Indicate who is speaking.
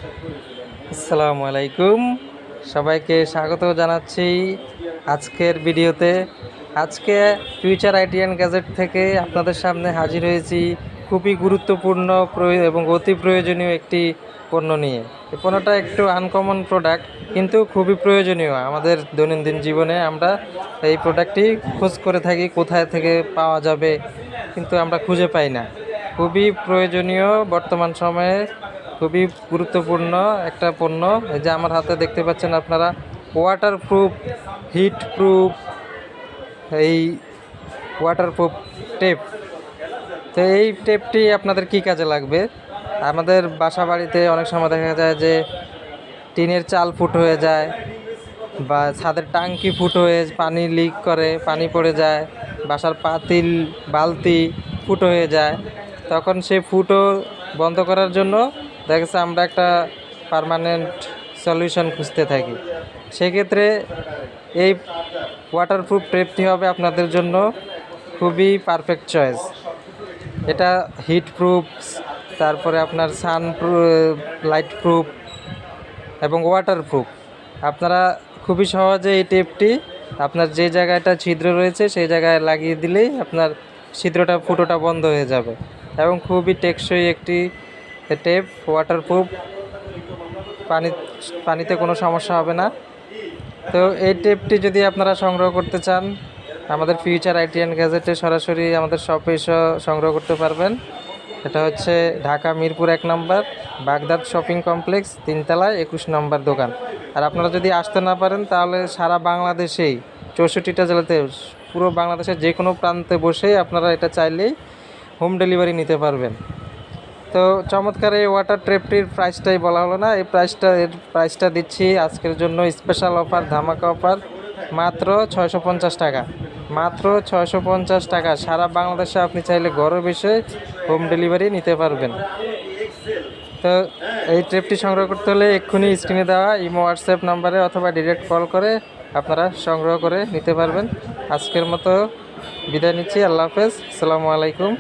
Speaker 1: আসসালামু আলাইকুম, সবাইকে স্বাগত জানাচ্ছি আজকের ভিডিওতে। আজকে ফিউচার আইটি অ্যান্ড গ্যাজেট থেকে আপনাদের সামনে হাজির হয়েছি খুবই গুরুত্বপূর্ণ এবং অতি প্রয়োজনীয় একটি পণ্য নিয়ে। এই পণ্যটা একটু আনকমন প্রোডাক্ট, কিন্তু খুবই প্রয়োজনীয় আমাদের দৈনন্দিন জীবনে। আমরা এই প্রোডাক্টটি খোঁজ করে থাকি কোথায় থেকে পাওয়া যাবে, কিন্তু আমরা খুঁজে পাই না। খুবই প্রয়োজনীয় বর্তমান সময়ে, খুবই গুরুত্বপূর্ণ একটা পণ্য। এই যে আমার হাতে দেখতে পাচ্ছেন আপনারা, ওয়াটারপ্রুফ, হিট প্রুফ, এই ওয়াটারপ্রুফ টেপ। তো এই টেপটি আপনাদের কি কাজে লাগবে? আমাদের বাসা বাড়িতে অনেক সময় দেখা যায় যে টিনের চাল ফুট হয়ে যায়, বা ছাদের টাঙ্কি ফুট হয়ে পানি লিক করে, পানি পড়ে যায়, বাসার পাতিল বালতি ফুটো হয়ে যায়। তখন সেই ফুটো বন্ধ করার জন্য দেখা গেছে আমরা একটা পার্মানেন্ট সলিউশন খুঁজতে থাকি। সেক্ষেত্রে এই ওয়াটারপ্রুফ টেপটি হবে আপনাদের জন্য খুবই পারফেক্ট চয়েস। এটা হিট প্রুফ, তারপরে আপনার সান লাইট প্রুফ এবং ওয়াটারপ্রুফ। আপনারা খুবই সহজে এই টেপটি আপনার যে জায়গাটা ছিদ্র রয়েছে সেই জায়গায় লাগিয়ে দিলেই আপনার ছিদ্রটা, ফুটোটা বন্ধ হয়ে যাবে। এবং খুবই টেকসই একটি টেপ, ওয়াটারপ্রুফ, পানিতে কোনো সমস্যা হবে না। তো এই টেপটি যদি আপনারা সংগ্রহ করতে চান, আমাদের ফিউচার আইটি অ্যান্ড গ্যাজেটে সরাসরি আমাদের শপে এসে সংগ্রহ করতে পারবেন। এটা হচ্ছে ঢাকা মিরপুর 1 নম্বর, বাগদাদ শপিং কমপ্লেক্স, 3 তলায় 21 নম্বর দোকান। আর আপনারা যদি আসতে না পারেন তাহলে সারা বাংলাদেশেই 64টা জেলাতে, পুরো বাংলাদেশের যে কোনো প্রান্তে বসেই আপনারা এটা চাইলেই হোম ডেলিভারি নিতে পারবেন। তো চমৎকার এই ওয়াটার ট্রেপটির প্রাইসটাই বলা হলো না। এর প্রাইসটা দিচ্ছি আজকের জন্য স্পেশাল অফার, ধামাকা অফার, মাত্র 650 টাকা। মাত্র 650 টাকা। সারা বাংলাদেশে আপনি চাইলে ঘরে বসে হোম ডেলিভারি নিতে পারবেন। তো এই ট্রেপটি সংগ্রহ করতে হলে এক্ষুনি স্ক্রিনে দেওয়া ইমো হোয়াটসঅ্যাপ নাম্বারে অথবা ডিরেক্ট কল করে আপনারা সংগ্রহ করে নিতে পারবেন। আজকের মতো বিদায় নিচ্ছি। আল্লাহ হাফেজ, আসসালামু আলাইকুম।